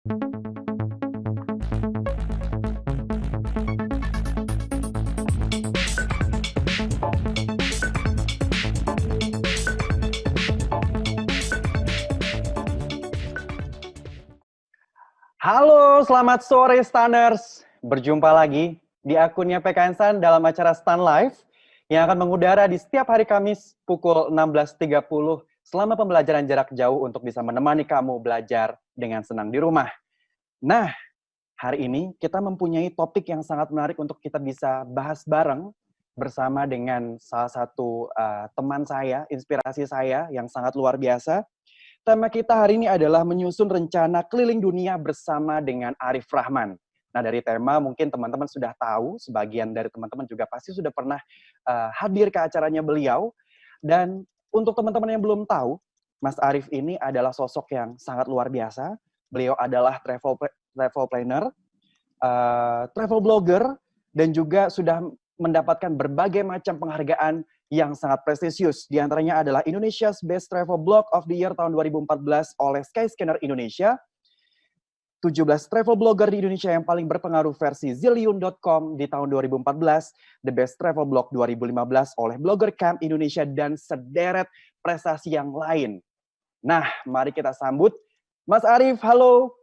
Halo, selamat sore Stanners. Berjumpa lagi di akunnya PKN Stan dalam acara Stan Live yang akan mengudara di setiap hari Kamis pukul 16.30 selama pembelajaran jarak jauh untuk bisa menemani kamu belajar dengan senang di rumah. Nah, hari ini kita mempunyai topik yang sangat menarik untuk kita bisa bahas bareng bersama dengan salah satu teman saya, inspirasi saya yang sangat luar biasa. Tema kita hari ini adalah menyusun rencana keliling dunia bersama dengan Arif Rahman. Nah, dari tema mungkin teman-teman sudah tahu, sebagian dari teman-teman juga pasti sudah pernah hadir ke acaranya beliau. Dan untuk teman-teman yang belum tahu, Mas Arif ini adalah sosok yang sangat luar biasa. Beliau adalah travel planner, travel blogger, dan juga sudah mendapatkan berbagai macam penghargaan yang sangat prestisius. Di antaranya adalah Indonesia's Best Travel Blog of the Year tahun 2014 oleh Skyscanner Indonesia, 17 travel blogger di Indonesia yang paling berpengaruh versi Zillion.com di tahun 2014, The Best Travel Blog 2015 oleh Blogger Camp Indonesia, dan sederet prestasi yang lain. Nah, mari kita sambut Mas Arif. Halo.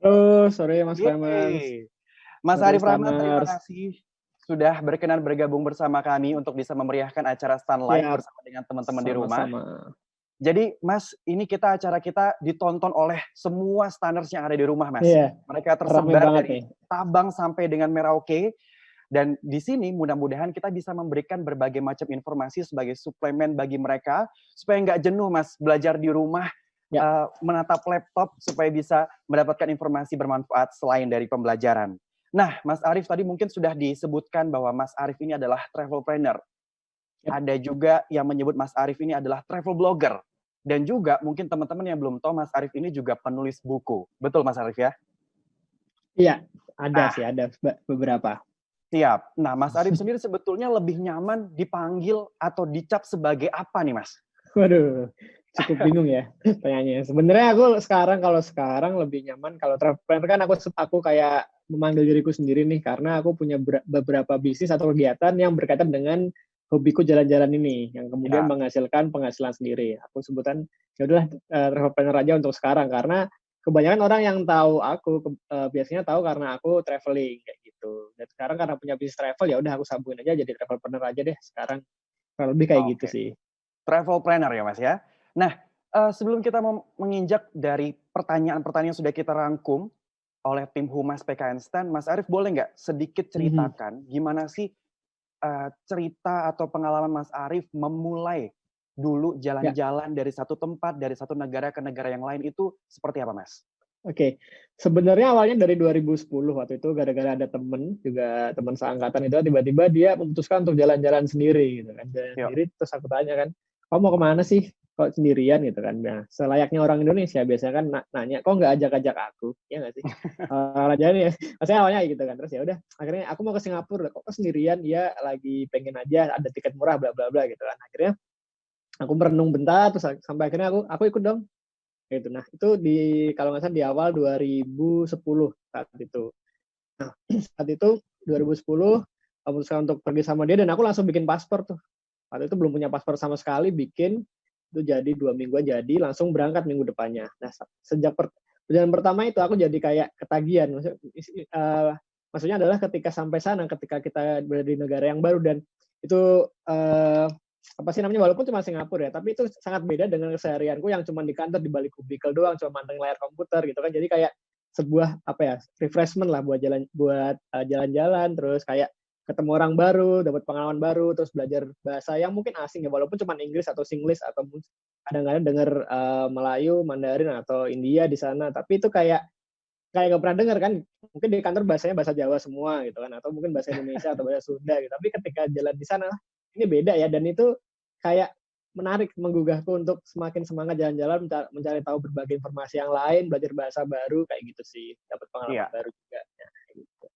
Halo, sore Mas Clemens. Mas Sore, Arif Rahman, terima Stanners. kasih sudah berkenan bergabung bersama kami untuk bisa memeriahkan acara Stan Live Siap. bersama dengan teman-teman di rumah. Sama-sama. Jadi, Mas, ini acara kita ditonton oleh semua Stanners yang ada di rumah, Mas. Iya, Mereka rame tersebar banget dari nih. Tabang sampai dengan Merauke. Dan di sini mudah-mudahan kita bisa memberikan berbagai macam informasi sebagai suplemen bagi mereka supaya nggak jenuh, Mas, belajar di rumah, Ya. menatap laptop supaya bisa mendapatkan informasi bermanfaat selain dari pembelajaran. Nah, Mas Arif tadi mungkin sudah disebutkan bahwa Mas Arif ini adalah travel planner. Yep. Ada juga yang menyebut Mas Arif ini adalah travel blogger. Dan juga mungkin teman-teman yang belum tahu Mas Arif ini juga penulis buku. Betul Mas Arif ya? Iya, ada sih, ada beberapa. Siap. Nah, Mas Arif sendiri sebetulnya lebih nyaman dipanggil atau dicap sebagai apa nih, Mas? Waduh, cukup bingung ya pertanyaannya. Sebenarnya aku kalau sekarang lebih nyaman kalau travel planner kan aku kayak memanggil diriku sendiri nih karena aku punya beberapa bisnis atau kegiatan yang berkaitan dengan hobiku jalan-jalan ini yang kemudian menghasilkan penghasilan sendiri. Aku sebutan ya udahlah travel planner aja untuk sekarang karena kebanyakan orang yang tahu aku biasanya tahu karena aku traveling kayak gitu. Dan sekarang karena punya bisnis travel ya udah aku sambungin aja jadi travel planner aja deh sekarang. Kalau lebih kayak gitu sih. Travel planner ya Mas ya. Nah, sebelum kita menginjak dari pertanyaan-pertanyaan yang sudah kita rangkum oleh tim Humas PKN Stan, Mas Arif boleh nggak sedikit ceritakan gimana sih cerita atau pengalaman Mas Arif memulai dulu jalan-jalan dari satu tempat, dari satu negara ke negara yang lain itu seperti apa, Mas? Oke, sebenarnya awalnya dari 2010 waktu itu gara-gara ada temen seangkatan itu tiba-tiba dia memutuskan untuk jalan-jalan sendiri gitu kan, sendiri terus aku tanya kan, kamu mau kemana sih kok sendirian gitu kan? Nah selayaknya orang Indonesia biasanya kan nanya kok nggak ajak-ajak aku, ya nggak sih? Jalan ya, maksudnya awalnya gitu kan, terus ya udah akhirnya aku mau ke Singapura, kok sendirian? Ya lagi pengen aja ada tiket murah bla bla bla gitu kan, akhirnya aku merenung bentar terus sampai akhirnya aku ikut dong. Gitu. Nah, itu kalau nggak salah di awal 2010 saat itu. Nah, saat itu 2010 memutuskan untuk pergi sama dia dan aku langsung bikin paspor tuh. Waktu itu belum punya paspor sama sekali, bikin itu jadi 2 mingguan jadi langsung berangkat minggu depannya. Nah, sejak perjalanan pertama itu aku jadi kayak ketagihan. Maksudnya adalah ketika sampai sana, ketika kita berada di negara yang baru dan itu apa sih namanya, walaupun cuma Singapura ya, tapi itu sangat beda dengan keseharianku yang cuma di kantor di balik kubikel doang, cuma mantengin layar komputer gitu kan. Jadi kayak sebuah apa ya, refreshment lah buat jalan-jalan, terus kayak ketemu orang baru, dapat pengalaman baru, terus belajar bahasa yang mungkin asing ya, walaupun cuma Inggris atau Singlish atau kadang-kadang denger Melayu, Mandarin atau India di sana, tapi itu kayak nggak pernah dengar kan, mungkin di kantor bahasanya bahasa Jawa semua gitu kan, atau mungkin bahasa Indonesia atau bahasa Sunda gitu, tapi ketika jalan di sana ini beda ya, dan itu kayak menarik, menggugahku untuk semakin semangat jalan-jalan, mencari tahu berbagai informasi yang lain, belajar bahasa baru kayak gitu sih, dapat pengalaman baru juga. Ya, gitu.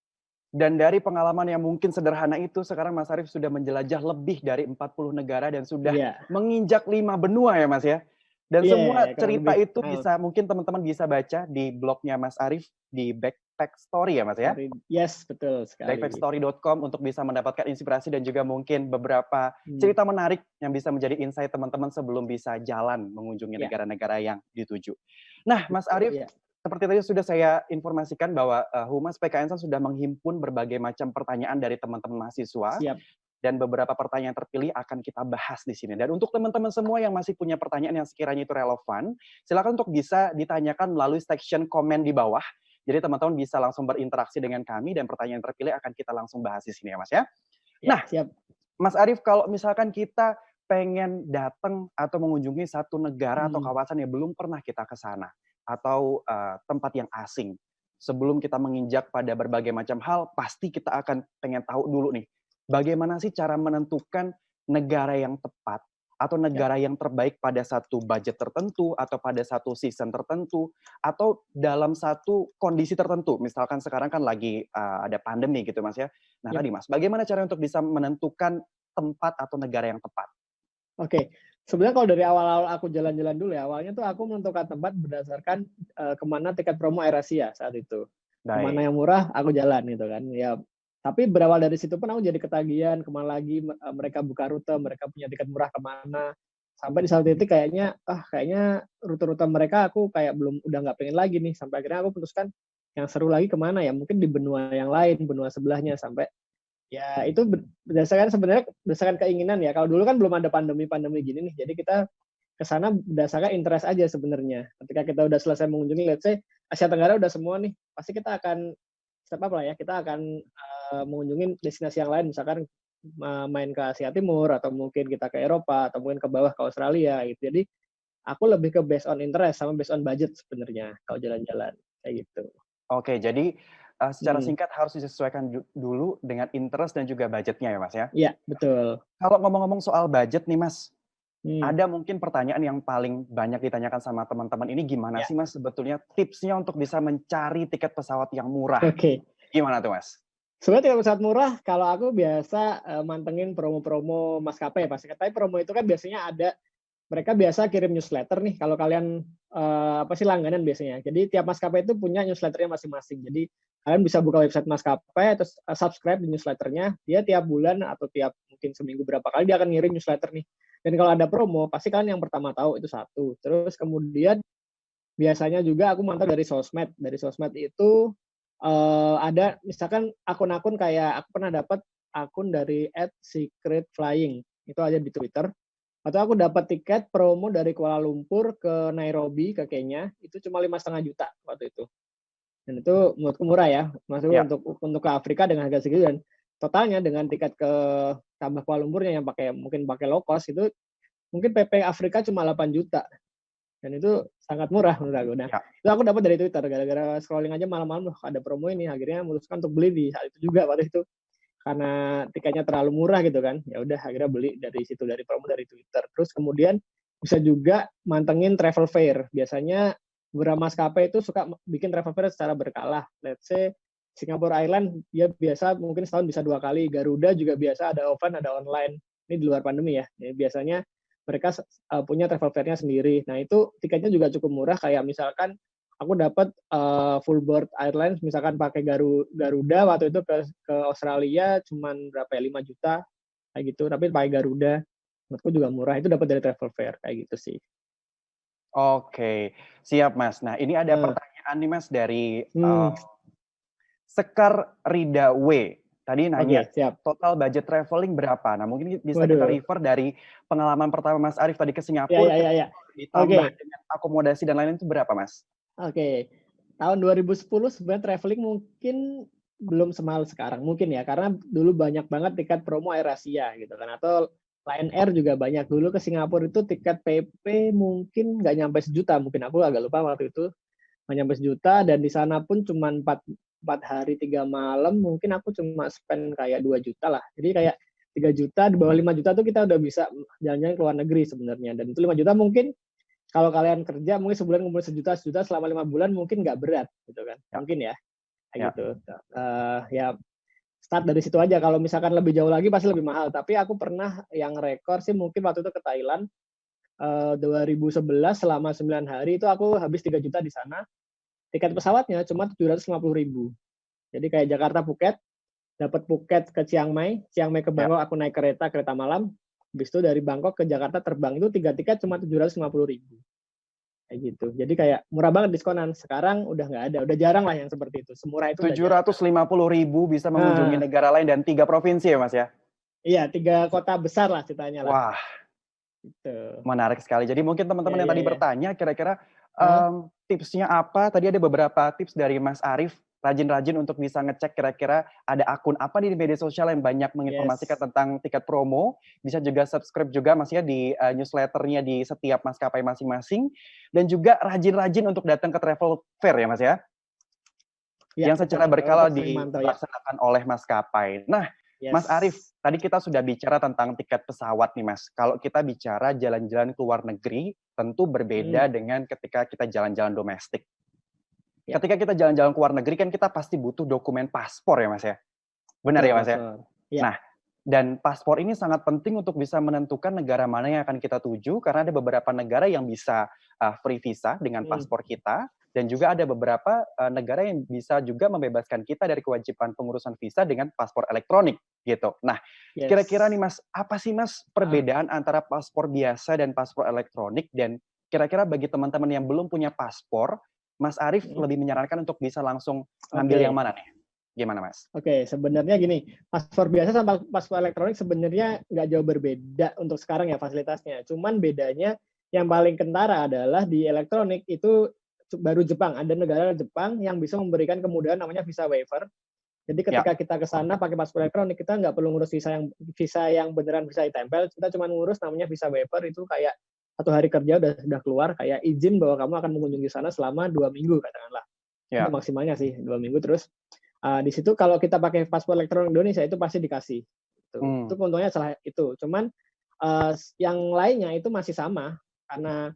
Dan dari pengalaman yang mungkin sederhana itu, sekarang Mas Arif sudah menjelajah lebih dari 40 negara dan sudah menginjak 5 benua ya Mas ya? Dan Iya, semua kurang cerita lebih. itu bisa mungkin teman-teman bisa baca di blognya Mas Arif di Backpack Story ya Mas ya? Story, yes, betul sekali. Backpackstory.com untuk bisa mendapatkan inspirasi dan juga mungkin beberapa Hmm, cerita menarik yang bisa menjadi insight teman-teman sebelum bisa jalan mengunjungi ya, negara-negara yang dituju. Nah, Mas betul, Arif, ya. seperti tadi sudah saya informasikan bahwa Humas PKN sudah menghimpun berbagai macam pertanyaan dari teman-teman mahasiswa Siap. dan beberapa pertanyaan terpilih akan kita bahas di sini. Dan untuk teman-teman semua yang masih punya pertanyaan yang sekiranya itu relevan, silakan untuk bisa ditanyakan melalui section komen di bawah. Jadi teman-teman bisa langsung berinteraksi dengan kami dan pertanyaan terpilih akan kita langsung bahas di sini ya Mas ya. Ya, Nah, siap. Mas Arif, kalau misalkan kita pengen datang atau mengunjungi satu negara atau Hmm, kawasan yang belum pernah kita ke sana atau tempat yang asing, sebelum kita menginjak pada berbagai macam hal, pasti kita akan pengen tahu dulu nih, bagaimana sih cara menentukan negara yang tepat atau ya. negara yang terbaik pada satu budget tertentu atau pada satu season tertentu atau dalam satu kondisi tertentu. Misalkan sekarang kan lagi ada pandemi gitu Mas ya. Nah Yap. tadi Mas, bagaimana cara untuk bisa menentukan tempat atau negara yang tepat? Oke. Sebenarnya kalau dari awal-awal aku jalan-jalan dulu ya, awalnya tuh aku menentukan tempat berdasarkan kemana tiket promo AirAsia saat itu. Kemana Baik. yang murah, aku jalan gitu kan. Ya, tapi berawal dari situ pun aku jadi ketagihan, kemana lagi mereka buka rute, mereka punya tiket murah kemana. Sampai di satu titik kayaknya rute-rute mereka aku kayak udah nggak pengen lagi nih. Sampai akhirnya aku putuskan yang seru lagi kemana ya, mungkin di benua yang lain, benua sebelahnya. Sampai ya itu berdasarkan keinginan ya. Kalau dulu kan belum ada pandemi-pandemi gini nih. Jadi kita ke sana berdasarkan interest aja sebenarnya. Ketika kita udah selesai mengunjungi, let's say Asia Tenggara udah semua nih, pasti kita akan step up lah ya. Kita akan mengunjungi destinasi yang lain, misalkan main ke Asia Timur atau mungkin kita ke Eropa atau mungkin ke bawah ke Australia gitu. Jadi aku lebih ke based on interest sama based on budget sebenarnya kalau jalan-jalan kayak gitu. Oke, jadi secara Hmm, singkat harus disesuaikan dulu dengan interest dan juga budgetnya ya Mas ya. iya betul. Kalau ngomong-ngomong soal budget nih Mas, Hmm, ada mungkin pertanyaan yang paling banyak ditanyakan sama teman-teman ini gimana ya, sih Mas sebetulnya tipsnya untuk bisa mencari tiket pesawat yang murah? oke. Gimana tuh Mas? Sebenarnya tiket pesawat murah kalau aku biasa, mantengin promo-promo maskapai ya pasti. Tapi promo itu kan biasanya ada mereka biasa kirim newsletter nih kalau kalian, langganan biasanya. Jadi tiap maskapai itu punya newsletternya masing-masing. Jadi kalian bisa buka website maskapai terus, subscribe di newsletternya, dia tiap bulan atau tiap mungkin seminggu berapa kali dia akan ngirim newsletter nih. Dan kalau ada promo pasti kalian yang pertama tahu itu satu. Terus kemudian biasanya juga aku mantau dari sosmed. Dari sosmed itu, ada misalkan akun-akun kayak aku pernah dapat akun dari @secretflying, itu ada di Twitter, atau aku dapat tiket promo dari Kuala Lumpur ke Nairobi, ke Kenya, itu cuma 5,5 juta waktu itu. Dan itu menurutku murah ya, maksudku Ya, untuk ke Afrika dengan harga segitu dan totalnya dengan tiket ke tambah Kuala Lumpurnya yang mungkin pakai low cost itu mungkin PP Afrika cuma 8 juta. Dan itu sangat murah menurut aku. Nah, ya. itu aku dapat dari Twitter, gara-gara scrolling aja malam-malam, loh ada promo ini, akhirnya memutuskan untuk beli di saat itu juga waktu itu. Karena tiketnya terlalu murah gitu kan, ya udah akhirnya beli dari situ, dari promo dari Twitter. Terus kemudian bisa juga mantengin travel fair. Biasanya beberapa maskapai itu suka bikin travel fair secara berkala. Let's say Singapore Airlines dia biasa mungkin setahun bisa 2 kali, Garuda juga biasa ada offline, ada online. Ini di luar pandemi ya. Jadi biasanya mereka punya travel fair-nya sendiri. Nah, itu tiketnya juga cukup murah kayak misalkan aku dapat full board airlines misalkan pakai Garuda waktu itu ke Australia cuman berapa ya 5 juta kayak gitu tapi pakai Garuda menurutku juga murah itu dapat dari travel fair kayak gitu sih. Oke, siap Mas. Nah, ini ada Nah, pertanyaan nih Mas dari hmm, Sekar Rida W. Tadi oke nanya, siap. total budget traveling berapa? Nah, mungkin bisa kita Waduh, refer dari pengalaman pertama Mas Arif tadi ke ya Singapura, ya ya ya. ditambah Oke, dengan akomodasi dan lain-lain itu berapa, Mas? oke. Tahun 2010 sebenarnya traveling mungkin belum semahal sekarang mungkin ya karena dulu banyak banget tiket promo AirAsia gitu kan atau Lion Air juga banyak dulu ke Singapura itu tiket PP mungkin nggak nyampe sejuta mungkin aku agak lupa waktu itu nggak nyampe sejuta dan di sana pun cuma 4 hari 3 malam mungkin aku cuma spend kayak 2 juta lah jadi kayak 3 juta di bawah 5 juta tuh kita udah bisa jalan-jalan ke luar negeri sebenarnya dan itu 5 juta mungkin kalau kalian kerja mungkin sebulan ngumpulin sejuta selama 5 bulan mungkin nggak berat gitu kan Ya, mungkin ya kayak ya. gitu. Ya start dari situ aja kalau misalkan lebih jauh lagi pasti lebih mahal tapi aku pernah yang rekor sih mungkin waktu itu ke Thailand 2011 selama 9 hari itu aku habis 3 juta di sana. Tiket pesawatnya cuma 750.000. Jadi kayak Jakarta Phuket, dapat Phuket ke Chiang Mai ke Ya. Bangkok aku naik kereta malam. Habis itu dari Bangkok ke Jakarta terbang itu 3 tiket cuma 750.000. Kayak gitu. Jadi kayak murah banget diskonan. Sekarang udah nggak ada, udah jarang lah yang seperti itu. Semurah itu udah jarang. 750.000 bisa mengunjungi Nah, negara lain dan 3 provinsi ya Mas ya? iya 3 kota besar lah ceritanya lah. Wah, Gitu. menarik sekali. Jadi mungkin Iya, teman-teman yang iya, tadi iya. bertanya kira-kira Hah? tipsnya apa? Tadi ada beberapa tips dari Mas Arif, rajin-rajin untuk bisa ngecek kira-kira ada akun apa nih di media sosial yang banyak menginformasikan Yes. tentang tiket promo. Bisa juga subscribe juga Mas ya di newsletternya di setiap maskapai masing-masing. Dan juga rajin-rajin untuk datang ke travel fair ya Mas ya? Iya, Yang betul. secara Kalau berkala aku sering mantau ya. dilaksanakan oleh maskapai. Nah, Mas Arif, Yes. tadi kita sudah bicara tentang tiket pesawat nih Mas. Kalau kita bicara jalan-jalan ke luar negeri, tentu berbeda dengan ketika kita jalan-jalan domestik. Ya. Ketika kita jalan-jalan ke luar negeri kan kita pasti butuh dokumen paspor ya Mas ya? Benar Betul, ya Mas ya? paspor. Ya. Nah, dan paspor ini sangat penting untuk bisa menentukan negara mana yang akan kita tuju, karena ada beberapa negara yang bisa free visa dengan paspor kita, dan juga ada beberapa negara yang bisa juga membebaskan kita dari kewajiban pengurusan visa dengan paspor elektronik gitu. Nah, kira-kira nih Yes. Mas, apa sih Mas Ah, perbedaan antara paspor biasa dan paspor elektronik? Dan kira-kira bagi teman-teman yang belum punya paspor, Mas Arif lebih menyarankan untuk bisa langsung ngambil yang Oke. mana nih? Gimana Mas? Oke, sebenarnya gini, paspor biasa sama paspor elektronik sebenarnya nggak jauh berbeda untuk sekarang ya fasilitasnya. Cuman bedanya yang paling kentara adalah di elektronik itu baru Jepang. Ada negara Jepang yang bisa memberikan kemudahan namanya visa waiver. Jadi Ya. ketika kita ke sana pakai paspor elektronik, kita nggak perlu ngurus visa yang beneran bisa ditempel. Kita cuma ngurus namanya visa waiver, itu kayak 1 hari kerja udah keluar, kayak izin bahwa kamu akan mengunjungi sana selama 2 minggu katakanlah. Itu Ya. maksimalnya sih 2 minggu. Terus di situ kalau kita pakai paspor elektronik Indonesia itu pasti dikasih. Itu keuntungannya salah itu. Cuman yang lainnya itu masih sama karena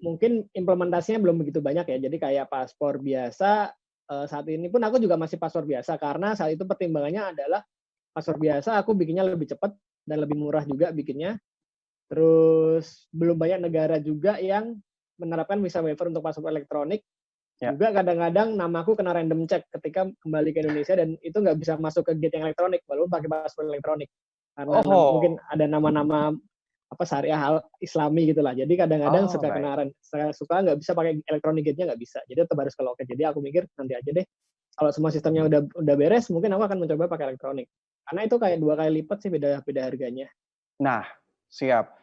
mungkin implementasinya belum begitu banyak ya. Jadi kayak paspor biasa saat ini pun aku juga masih paspor biasa karena saat itu pertimbangannya adalah paspor biasa aku bikinnya lebih cepat dan lebih murah juga bikinnya. Terus belum banyak negara juga yang menerapkan visa waiver untuk paspor elektronik. Ya. Juga kadang-kadang namaku kena random check ketika kembali ke Indonesia dan itu nggak bisa masuk ke gate yang elektronik walaupun pakai paspor elektronik karena mungkin Oh. ada nama-nama apa syariah Islami gitulah. Jadi kadang-kadang Oh, baik. suka nggak bisa pakai elektronik gate-nya nggak bisa. Jadi tetap harus ke loket. Jadi aku mikir nanti aja deh. Kalau semua sistemnya udah beres, mungkin aku akan mencoba pakai elektronik. Karena itu kayak 2 kali lipat sih beda harganya. Nah, siap.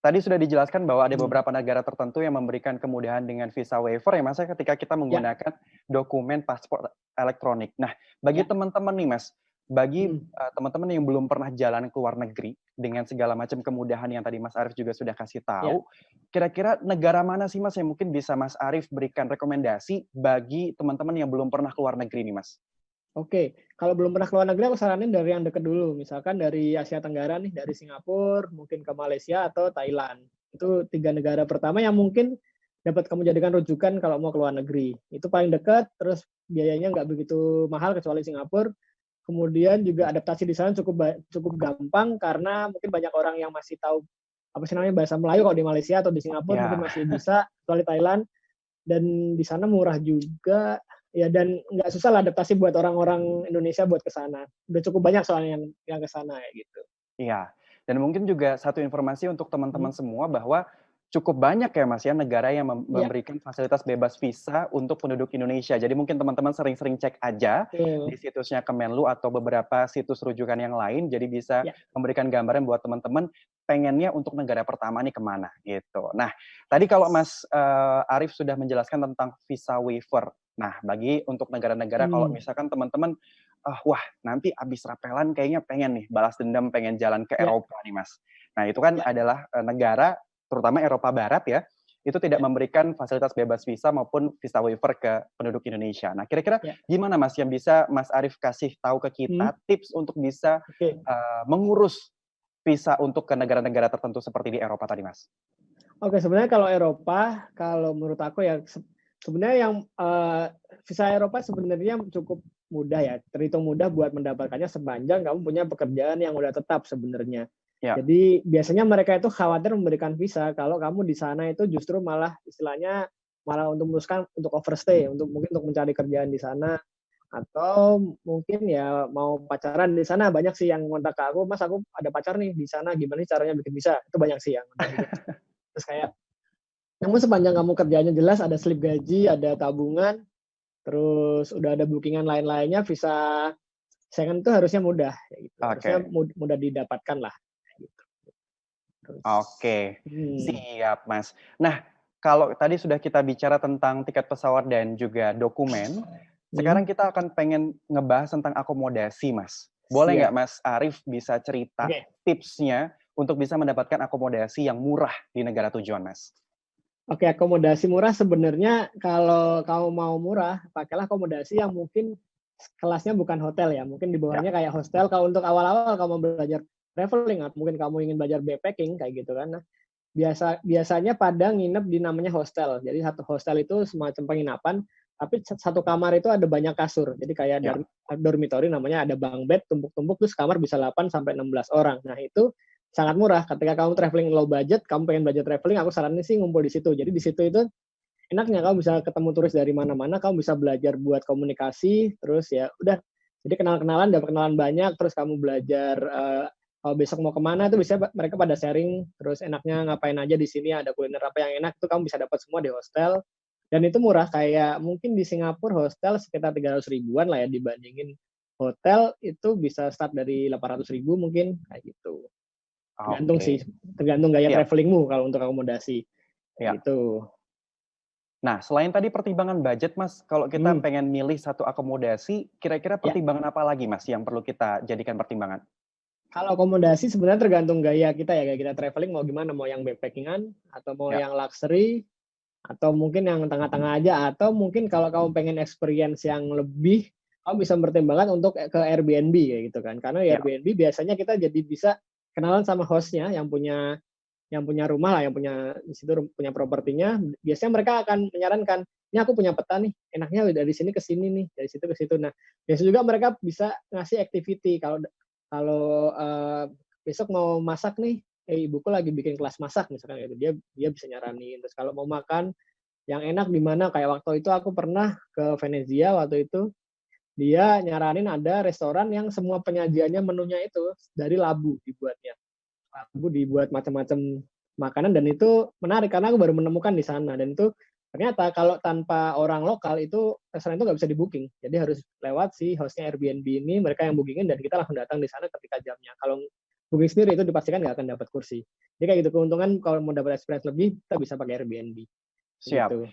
Tadi sudah dijelaskan bahwa ada Hmm. beberapa negara tertentu yang memberikan kemudahan dengan visa waiver ya Mas, ketika kita Ya. menggunakan dokumen paspor elektronik. Nah, bagi Ya. teman-teman nih Mas, bagi Hmm. teman-teman yang belum pernah jalan ke luar negeri dengan segala macam kemudahan yang tadi Mas Arif juga sudah kasih Ya. tahu, kira-kira negara mana sih Mas yang mungkin bisa Mas Arif berikan rekomendasi bagi teman-teman yang belum pernah ke luar negeri nih Mas? Oke, kalau belum pernah ke luar negeri aku saranin dari yang dekat dulu. Misalkan dari Asia Tenggara nih, dari Singapura, mungkin ke Malaysia atau Thailand. Itu 3 negara pertama yang mungkin dapat kamu jadikan rujukan kalau mau ke luar negeri. Itu paling dekat, terus biayanya nggak begitu mahal kecuali Singapura. Kemudian juga adaptasi di sana cukup gampang karena mungkin banyak orang yang masih tahu apa sih namanya bahasa Melayu kalau di Malaysia atau di Singapura mungkin Ya. masih bisa, kecuali Thailand. Dan di sana murah juga. Ya dan nggak susah lah adaptasi buat orang-orang Indonesia buat ke sana. Udah cukup banyak soalnya yang ke sana ya gitu. Iya, dan mungkin juga satu informasi untuk Hmm. teman-teman semua bahwa cukup banyak ya Mas ya negara yang Ya, memberikan fasilitas bebas visa untuk penduduk Indonesia. Jadi mungkin teman-teman sering-sering cek aja di betul. situsnya Kemenlu atau beberapa situs rujukan yang lain. Jadi bisa Ya. memberikan gambaran buat teman-teman pengennya untuk negara pertama nih kemana gitu. Nah, tadi kalau Mas Arif sudah menjelaskan tentang visa waiver. Nah, bagi untuk negara-negara kalau misalkan teman-teman wah nanti abis rapelan kayaknya pengen nih balas dendam, pengen jalan ke Ya. Eropa nih Mas. Nah itu kan Ya. adalah negara terutama Eropa Barat ya, itu tidak Ya. memberikan fasilitas bebas visa maupun visa waiver ke penduduk Indonesia. Nah kira-kira Ya. gimana Mas yang bisa Mas Arif kasih tahu ke kita tips untuk bisa Oke. mengurus visa untuk ke negara-negara tertentu seperti di Eropa tadi Mas? Oke, sebenarnya kalau Eropa, kalau menurut aku ya sebenarnya yang visa Eropa sebenarnya cukup mudah ya, terhitung mudah buat mendapatkannya sepanjang kamu punya pekerjaan yang udah tetap sebenarnya. Ya. Jadi biasanya mereka itu khawatir memberikan visa kalau kamu di sana itu justru malah istilahnya malah untuk memutuskan untuk overstay, mungkin untuk mencari kerjaan di sana atau mungkin ya mau pacaran di sana. Banyak sih yang ngontak ke aku, Mas aku ada pacar nih di sana, gimana sih caranya bikin visa? Itu banyak sih yang ngontak gitu. Terus kayak, namun sepanjang kamu kerjanya jelas, ada slip gaji, ada tabungan, terus udah ada bookingan lain-lainnya, visa Schengen itu harusnya mudah, kayak gitu. Harusnya Oke. mudah didapatkan lah, kayak gitu. Terus, Oke, siap Mas. Nah, kalau tadi sudah kita bicara tentang tiket pesawat dan juga dokumen, sekarang kita akan pengen ngebahas tentang akomodasi Mas. Boleh nggak siap. Mas Arif bisa cerita Oke. tipsnya untuk bisa mendapatkan akomodasi yang murah di negara tujuan Mas? Oke, akomodasi murah sebenarnya kalau kamu mau murah, pakailah akomodasi yang mungkin kelasnya bukan hotel ya, mungkin di Ya, bawahnya kayak hostel. Kalau untuk awal-awal kamu belajar traveling atau mungkin kamu ingin belajar backpacking kayak gitu kan. Nah, biasanya pada nginep di namanya hostel. Jadi satu hostel itu semacam penginapan, tapi satu kamar itu ada banyak kasur. Jadi kayak ya, dormitory namanya, ada bunk bed tumpuk-tumpuk, terus kamar bisa 8 sampai 16 orang. Nah, itu sangat murah. Ketika kamu traveling low budget, kamu pengen budget traveling, aku saranin sih ngumpul di situ. Jadi di situ itu enaknya kamu bisa ketemu turis dari mana-mana, kamu bisa belajar buat komunikasi, terus ya udah, jadi kenal-kenalan, dapat kenalan banyak, terus kamu belajar kalau besok mau kemana itu bisa mereka pada sharing, terus enaknya ngapain aja di sini, ada kuliner apa yang enak, itu kamu bisa dapat semua di hostel, dan itu murah, kayak mungkin di Singapura hostel sekitar 300 ribuan lah ya, dibandingin hotel itu bisa start dari 800 ribu mungkin, kayak gitu. Tergantung sih, oke, tergantung gaya siap, travelingmu kalau untuk akomodasi, kayak ya. gitu. Nah, selain tadi pertimbangan budget, Mas, kalau kita Hmm, pengen milih satu akomodasi, kira-kira ya. pertimbangan apa lagi, Mas, yang perlu kita jadikan pertimbangan? Kalau akomodasi sebenarnya tergantung gaya kita ya, gaya kita traveling mau gimana, mau yang backpacking-an, atau mau Ya, yang luxury, atau mungkin yang tengah-tengah aja, atau mungkin kalau kamu pengen experience yang lebih, kamu bisa mempertimbangkan untuk ke Airbnb kayak gitu kan. Karena di ya, Airbnb biasanya kita jadi bisa kenalan sama hostnya yang punya rumah lah, yang punya di situ punya propertinya. Biasanya mereka akan menyarankan, ini aku punya peta nih, enaknya dari sini ke sini nih, dari situ ke situ. Nah, biasanya juga mereka bisa ngasih activity. Kalau kalau besok mau masak nih, ibuku lagi bikin kelas masak misalkan gitu, dia dia bisa nyaranin. Terus kalau mau makan yang enak di mana, kayak waktu itu aku pernah ke Venezia waktu itu, dia nyaranin ada restoran yang semua penyajiannya menunya itu dari labu dibuatnya. Labu dibuat macam-macam makanan dan itu menarik karena aku baru menemukan di sana dan itu ternyata kalau tanpa orang lokal itu restoran itu nggak bisa di-booking. Jadi harus lewat si hostnya Airbnb ini, mereka yang bookingin dan kita langsung datang di sana ketika jamnya. Kalau booking sendiri itu dipastikan nggak akan dapat kursi. Jadi kayak gitu, keuntungan kalau mau dapat experience lebih, kita bisa pakai Airbnb. siap. Gitu.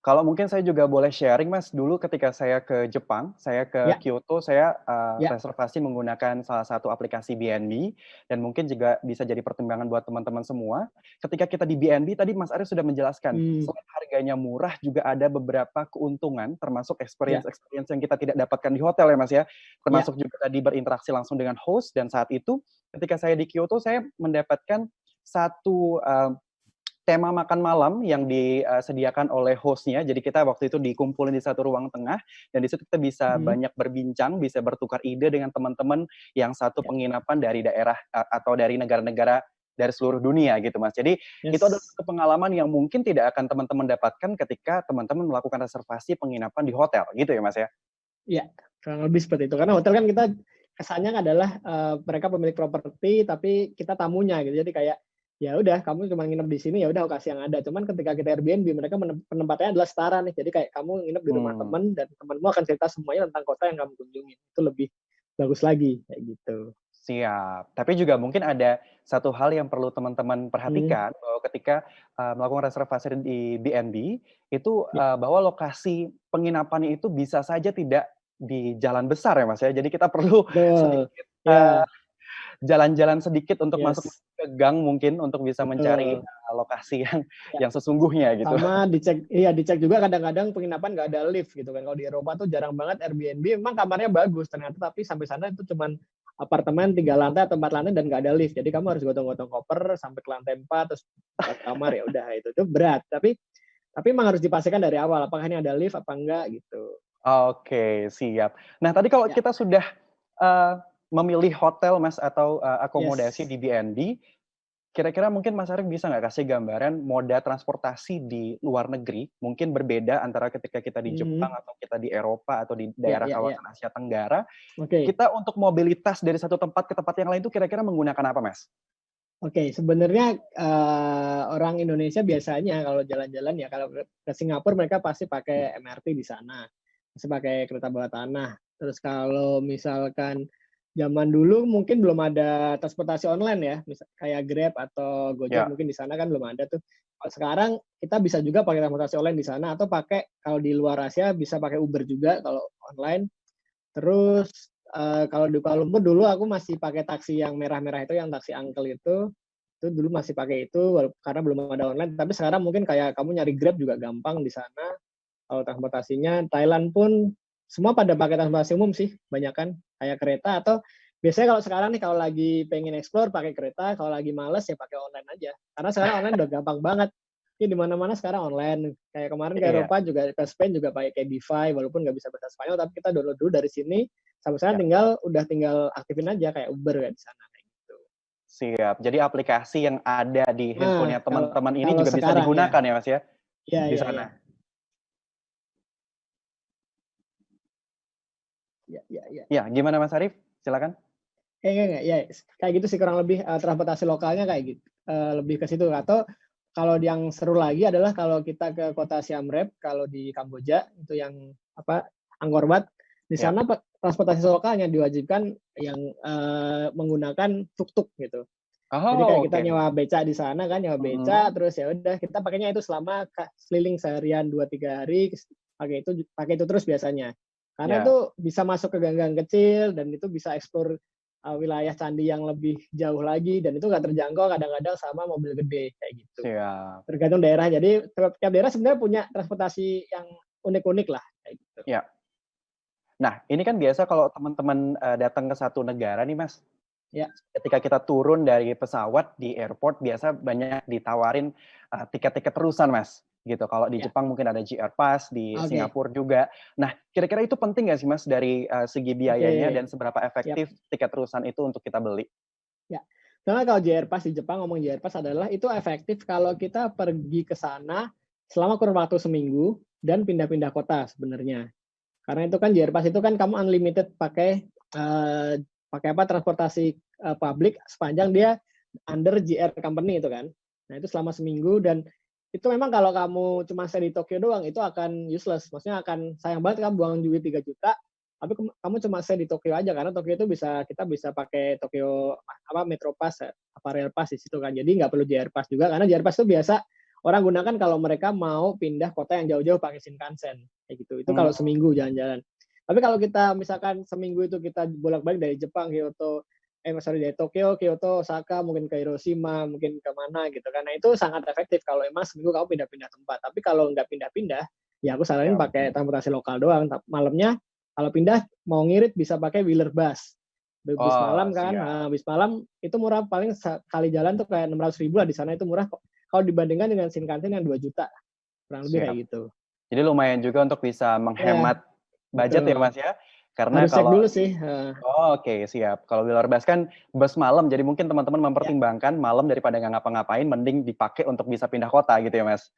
Kalau mungkin saya juga boleh sharing, Mas, dulu ketika saya ke Jepang, saya ke Ya, Kyoto, saya, ya, reservasi menggunakan salah satu aplikasi BNB, dan mungkin juga bisa jadi pertimbangan buat teman-teman semua. Ketika kita di BNB, tadi Mas Arif sudah menjelaskan, hmm, selain harganya murah, juga ada beberapa keuntungan, termasuk ya, experience-experience yang kita tidak dapatkan di hotel ya, Mas, ya. ya, Termasuk juga tadi berinteraksi langsung dengan host, dan saat itu ketika saya di Kyoto, saya mendapatkan satu, tema makan malam yang disediakan oleh hostnya. Jadi kita waktu itu dikumpulin di satu ruang tengah dan di situ kita bisa hmm, banyak berbincang, bisa bertukar ide dengan teman-teman yang satu ya, penginapan dari daerah atau dari negara-negara dari seluruh dunia gitu, Mas. Jadi itu adalah yes, satu pengalaman yang mungkin tidak akan teman-teman dapatkan ketika teman-teman melakukan reservasi penginapan di hotel gitu ya, Mas, ya? ya, kurang lebih seperti itu. Karena hotel kan kita kesannya adalah mereka pemilik properti tapi kita tamunya gitu. Jadi kayak ya udah kamu cuma nginep di sini, ya udah aku kasih yang ada. Cuman ketika kita Airbnb mereka penempatannya adalah setara nih. Jadi kayak kamu nginep di rumah Hmm. teman dan temanmu akan cerita semuanya tentang kota yang kamu kunjungi. Itu lebih bagus lagi kayak gitu. Siap. Tapi juga mungkin ada satu hal yang perlu teman-teman Hmm, perhatikan bahwa ketika, melakukan reservasi di BNB itu, ya, bahwa lokasi penginapannya itu bisa saja tidak di jalan besar ya, Mas, ya. Jadi kita perlu betul. sedikit, Ya, jalan-jalan sedikit untuk masuk yes, ke gang mungkin untuk bisa mencari, betul. lokasi yang Ya. yang sesungguhnya gitu. Sama dicek, iya dicek juga kadang-kadang penginapan nggak ada lift gitu kan. Kalau di Eropa tuh jarang banget Airbnb, memang kamarnya bagus ternyata, tapi sampai sana itu cuman apartemen 3 lantai atau 4 lantai dan nggak ada lift. Jadi kamu harus gotong-gotong koper sampai ke lantai 4 terus buka kamar, ya udah itu berat. Tapi memang harus dipastikan dari awal apakah ini ada lift apa enggak gitu. Oke, siap. Nah, tadi kalau Ya, kita sudah, eee memilih hotel Mas atau akomodasi Yes. di BNB, kira-kira mungkin Mas Arief bisa nggak kasih gambaran moda transportasi di luar negeri mungkin berbeda antara ketika kita di Jepang atau kita di Eropa atau di Ya, daerah ya, ya. kawasan Asia Tenggara, Oke. kita untuk mobilitas dari satu tempat ke tempat yang lain itu kira-kira menggunakan apa, Mas? Oke, sebenarnya orang Indonesia biasanya kalau jalan-jalan ya kalau ke Singapura mereka pasti pakai MRT di sana, pasti pakai kereta bawah tanah. Terus kalau misalkan zaman dulu mungkin belum ada transportasi online ya, kayak Grab atau Gojek Ya, mungkin di sana kan belum ada tuh. Kalau sekarang kita bisa juga pakai transportasi online di sana atau pakai kalau di luar Asia bisa pakai Uber juga kalau online. Terus kalau di Kuala Lumpur dulu aku masih pakai taksi yang merah-merah itu, yang taksi uncle itu dulu masih pakai itu karena belum ada online. Tapi sekarang mungkin kayak kamu nyari Grab juga gampang di sana. Kalau transportasinya, Thailand pun semua pada pakai transportasi umum sih, banyak kan kayak kereta atau biasanya kalau sekarang nih kalau lagi pengen explore pakai kereta, kalau lagi males ya pakai online aja. Karena sekarang online udah gampang banget. Ini di mana-mana sekarang online. Kayak kemarin ke iya, Eropa juga ke Spain juga pakai Cabify, walaupun nggak bisa bahasa Spanyol, tapi kita download dulu dari sini. Sampai sekarang ya. tinggal aktifin aja kayak Uber kayak di sana kayak gitu. Siap. Jadi aplikasi yang ada di Nah, handphonenya kalau teman-teman ini kalau juga bisa sekarang ya, digunakan ya, Mas ya, ya, di ya, ya, sana? ya, ya, ya. Ya, gimana Mas Arief? Silakan. Enggak, ya kayak gitu sih kurang lebih transportasi lokalnya kayak gitu, lebih ke situ. Atau kalau yang seru lagi adalah kalau kita ke kota Siem Reap, kalau di Kamboja itu yang apa Angkor Wat, di Ya. sana transportasi lokalnya diwajibkan yang menggunakan tuk-tuk gitu. Jadi kayak Oh, kita oke. nyewa beca di sana kan, nyewa beca Mhm. terus ya udah kita pakainya itu selama keliling seharian 2-3 hari, pakai itu terus biasanya. Karena Ya, itu bisa masuk ke gang-gang kecil dan itu bisa eksplor wilayah candi yang lebih jauh lagi dan itu nggak terjangkau kadang-kadang sama mobil gede kayak gitu. siap. Tergantung daerah. Jadi tiap daerah sebenarnya punya transportasi yang unik-unik lah kayak gitu. Ya. Nah, ini kan biasa kalau teman-teman, datang ke satu negara nih, Mas, Ya, ketika kita turun dari pesawat di airport biasa banyak ditawarin, tiket-tiket terusan, Mas, gitu. Kalau di ya. Jepang mungkin ada JR Pass, di Oke. Singapura juga. Nah, kira-kira itu penting nggak sih, Mas, dari, segi biayanya Oke. dan seberapa Siap. efektif tiket terusan itu untuk kita beli? Ya. Karena kalau JR Pass di Jepang, ngomong JR Pass adalah itu efektif kalau kita pergi ke sana selama kurun waktu seminggu dan pindah-pindah kota sebenarnya. Karena itu kan JR Pass itu kan kamu unlimited pakai apa transportasi publik sepanjang dia under JR Company itu kan. Nah itu selama seminggu dan itu memang kalau kamu cuma stay di Tokyo doang itu akan useless. Maksudnya akan sayang banget kamu buang duit 3 juta tapi kamu cuma stay di Tokyo aja karena Tokyo itu kita bisa pakai Tokyo apa Metro Pass, apa Rail Pass di situ kan. Jadi nggak perlu JR Pass juga karena JR Pass itu biasa orang gunakan kalau mereka mau pindah kota yang jauh-jauh pakai Shinkansen kayak gitu. Itu kalau Mmm, seminggu jalan-jalan. Tapi kalau kita misalkan seminggu itu kita bolak-balik dari Jepang, sorry dari Tokyo, Kyoto, Osaka, mungkin ke Hiroshima, mungkin ke mana gitu kan. Nah itu sangat efektif kalau emang seminggu kamu pindah-pindah tempat. Tapi kalau nggak pindah-pindah, ya aku saranin siap. pakai transportasi lokal doang. Malamnya kalau pindah mau ngirit bisa pakai wheeler bus. Bis Oh, malam kan, siap. bis malam itu murah paling sekali jalan tuh kayak 600.000 lah di sana itu murah kok. Kalau dibandingkan dengan Shinkansen yang 2 juta, kurang lebih Siap. kayak gitu. Jadi lumayan juga untuk bisa Ya, menghemat budget ya, betul. Mas, ya? Karena Harus cek kalau dulu sih. oh, oke, siap. Kalau Wheeler Bus kan bus malam, jadi mungkin teman-teman Ya, mempertimbangkan malam daripada nggak ngapa-ngapain, mending dipakai untuk bisa pindah kota gitu ya, Mas?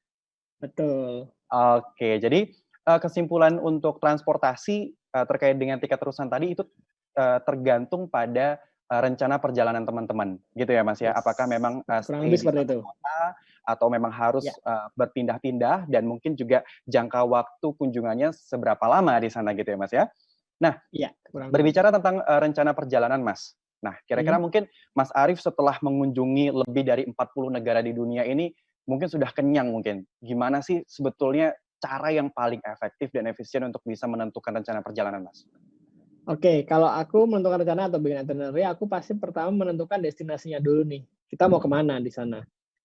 betul. Oke, jadi, kesimpulan untuk transportasi, terkait dengan tiket terusan tadi itu, tergantung pada, rencana perjalanan teman-teman, gitu ya, Mas, ya? Yes. Apakah memang, Kurang stay lebih di seperti satu itu. kota atau memang Ya, harus, berpindah-pindah dan mungkin juga jangka waktu kunjungannya seberapa lama di sana gitu ya, Mas, ya? Nah, iya, kurang lebih. berbicara tentang, rencana perjalanan, Mas. Nah, kira-kira Hmm. mungkin Mas Arief setelah mengunjungi lebih dari 40 negara di dunia ini, mungkin sudah kenyang mungkin. Gimana sih sebetulnya cara yang paling efektif dan efisien untuk bisa menentukan rencana perjalanan, Mas? Oke, kalau aku menentukan rencana atau bikin itinerary, aku pasti pertama menentukan destinasinya dulu nih. Kita mau kemana di sana?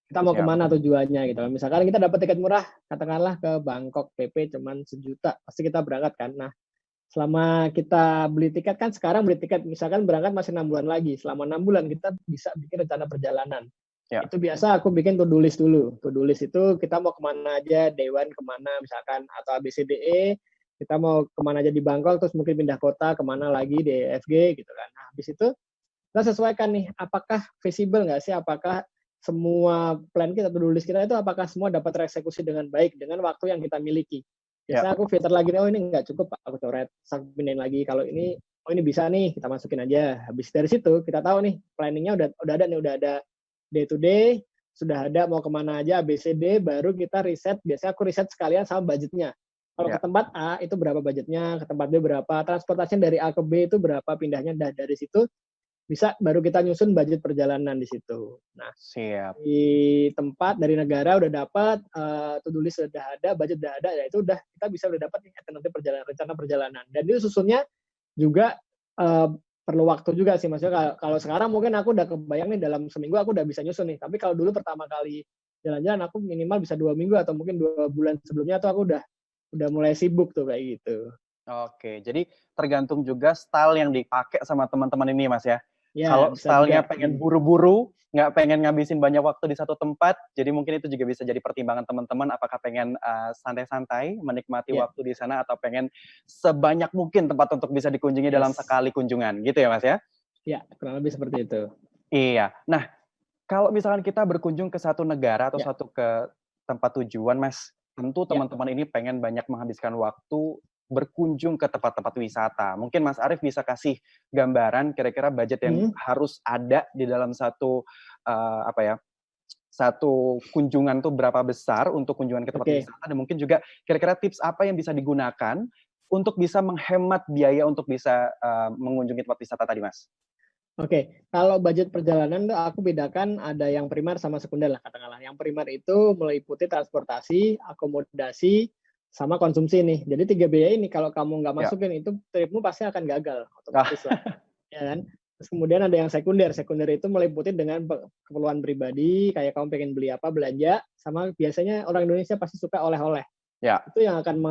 Kita mau Siap. kemana tujuannya gitu. Misalkan kita dapat tiket murah, katakanlah ke Bangkok, PP cuman 1 juta, pasti kita berangkat kan. Nah, selama kita beli tiket kan sekarang beli tiket misalkan berangkat masih 6 bulan lagi. Selama 6 bulan kita bisa bikin rencana perjalanan. Ya. Itu biasa aku bikin to-do list dulu. To-do list itu kita mau kemana aja, day one kemana misalkan atau ABCDE. Kita mau kemana aja di Bangkok, terus mungkin pindah kota, kemana lagi di EFG gitu kan. Nah, habis itu kita sesuaikan nih, apakah visible nggak sih, apakah semua plan kita, to-do list kita itu apakah semua dapat tereksekusi dengan baik, dengan waktu yang kita miliki. Ya. Biasanya aku filter lagi, oh ini nggak cukup, aku coret, aku pindahin lagi. Kalau ini, oh ini bisa nih, kita masukin aja. Habis dari situ, kita tahu nih, planningnya udah ada nih, udah ada day to day, sudah ada mau kemana aja, ABCD, baru kita riset, biasanya aku riset sekalian sama budgetnya. Kalau ke tempat A itu berapa budgetnya, ke tempat B berapa, transportasinya dari A ke B itu berapa, pindahnya dari situ, bisa baru kita nyusun budget perjalanan di situ. Nah, Siap. di tempat dari negara udah dapat, to-do list sudah ada, budget udah ada, ya itu kita bisa udah dapat nih nanti rencana perjalanan. Dan itu susunnya juga perlu waktu juga sih, maksudnya kalau sekarang mungkin aku udah kebayang nih dalam seminggu aku udah bisa nyusun nih. Tapi kalau dulu pertama kali jalan-jalan aku minimal bisa 2 minggu atau mungkin 2 bulan sebelumnya tuh aku udah mulai sibuk tuh kayak gitu. Oke, jadi tergantung juga style yang dipakai sama teman-teman ini, Mas ya. Ya, Kalau bisa stylenya juga. pengen buru-buru, nggak pengen ngabisin banyak waktu di satu tempat, jadi mungkin itu juga bisa jadi pertimbangan teman-teman apakah pengen santai-santai, menikmati Ya, waktu di sana atau pengen sebanyak mungkin tempat untuk bisa dikunjungi dalam yes. sekali kunjungan, gitu ya, Mas ya? Ya, kurang lebih seperti itu. Iya. Nah, kalau misalkan kita berkunjung ke satu negara atau Ya, satu ke tempat tujuan, Mas, tentu ya. teman-teman ini pengen banyak menghabiskan waktu berkunjung ke tempat-tempat wisata. Mungkin Mas Arief bisa kasih gambaran kira-kira budget yang harus ada di dalam satu apa ya, satu kunjungan tuh berapa besar untuk kunjungan ke tempat wisata, dan mungkin juga kira-kira tips apa yang bisa digunakan untuk bisa menghemat biaya untuk bisa mengunjungi tempat wisata tadi, Mas? Oke, kalau budget perjalanan tuh aku bedakan ada yang primer sama sekunder lah katakanlah. Yang primer itu meliputi transportasi, akomodasi, sama konsumsi nih. Jadi 3 biaya ini kalau kamu nggak masukin itu tripmu pasti akan gagal otomatis lah, ya kan? Terus kemudian ada yang sekunder. Sekunder itu meliputi dengan keperluan pribadi, kayak kamu pengen beli apa, belanja, sama biasanya orang Indonesia pasti suka oleh-oleh. Ya. Itu yang akan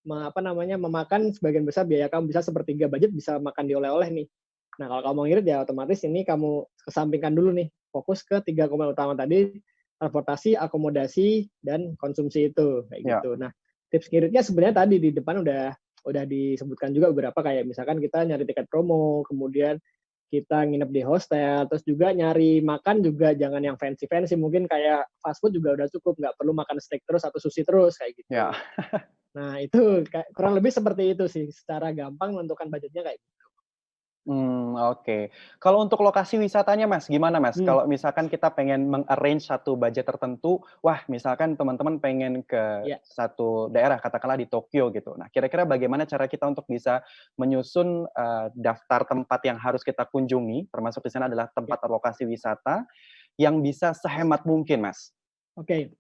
memakan sebagian besar biaya kamu, bisa sepertiga budget bisa makan di oleh-oleh nih. Nah, kalau kamu ngirit ya otomatis ini kamu kesampingkan dulu nih, fokus ke 3 komponen utama tadi, transportasi, akomodasi, dan konsumsi itu, kayak gitu. Nah, tips ngiritnya sebenarnya tadi di depan udah disebutkan juga beberapa, kayak misalkan kita nyari tiket promo, kemudian kita nginep di hostel, terus juga nyari makan juga jangan yang fancy-fancy, mungkin kayak fast food juga udah cukup, nggak perlu makan steak terus atau sushi terus, kayak gitu. Ya. Nah, itu kurang lebih seperti itu sih, secara gampang menentukan budgetnya kayak gitu. Oke. Kalau untuk lokasi wisatanya, Mas, gimana, Mas? Kalau misalkan kita pengen meng-arrange satu budget tertentu, wah misalkan teman-teman pengen ke satu daerah, katakanlah di Tokyo gitu. Nah, kira-kira bagaimana cara kita untuk bisa menyusun, daftar tempat yang harus kita kunjungi, termasuk di sana adalah tempat lokasi wisata, yang bisa sehemat mungkin, Mas? Oke.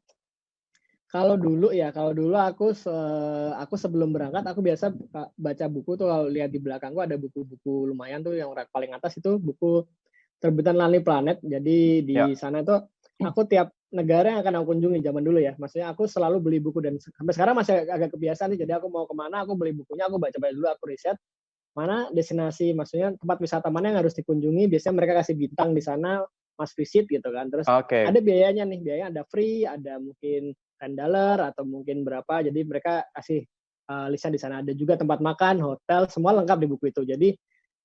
Kalau dulu aku sebelum berangkat aku biasa baca buku tuh, kalau lihat di belakangku ada buku-buku lumayan tuh, yang paling atas itu buku terbitan Lonely Planet. Jadi di sana tuh aku tiap negara yang akan aku kunjungi zaman dulu ya. Maksudnya aku selalu beli buku dan sampai sekarang masih agak kebiasaan nih. Jadi aku mau kemana aku beli bukunya, aku baca-baca dulu, aku riset mana destinasi, maksudnya tempat wisata mana yang harus dikunjungi. Biasanya mereka kasih bintang di sana, must visit gitu kan. Terus ada biayanya nih, biayanya ada free, ada mungkin $10 atau mungkin berapa. Jadi mereka kasih listnya di sana. Ada juga tempat makan, hotel, semua lengkap di buku itu. Jadi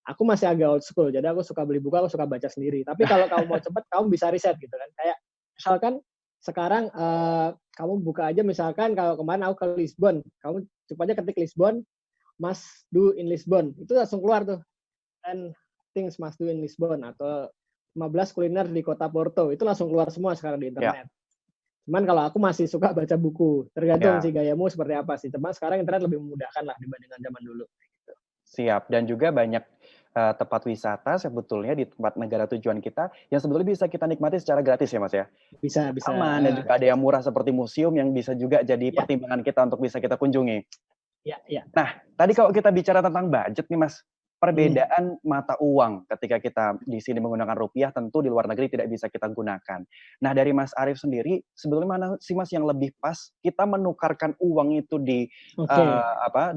aku masih agak old school. Jadi aku suka beli buku, aku suka baca sendiri. Tapi kalau kamu mau cepat, kamu bisa riset gitu kan. Kayak misalkan sekarang kamu buka aja, misalkan kalau kemarin aku ke Lisbon, kamu coba aja ketik Lisbon, must do in Lisbon. Itu langsung keluar tuh. 10 things must do in Lisbon atau 15 kuliner di kota Porto. Itu langsung keluar semua sekarang di internet. Cuman kalau aku masih suka baca buku, tergantung sih gayamu seperti apa sih. Cuman sekarang internet lebih memudahkan lah dibandingkan zaman dulu. Gitu. Siap, dan juga banyak tempat wisata sebetulnya di tempat negara tujuan kita yang sebetulnya bisa kita nikmati secara gratis ya, Mas ya. Bisa. Aman, dan juga ada yang murah seperti museum yang bisa juga jadi pertimbangan kita untuk bisa kita kunjungi. Iya. Nah, tadi kalau kita bicara tentang budget nih, Mas, perbedaan mata uang ketika kita di sini menggunakan rupiah, tentu di luar negeri tidak bisa kita gunakan. Nah, dari Mas Arief sendiri, sebetulnya mana sih, Mas, yang lebih pas kita menukarkan uang itu di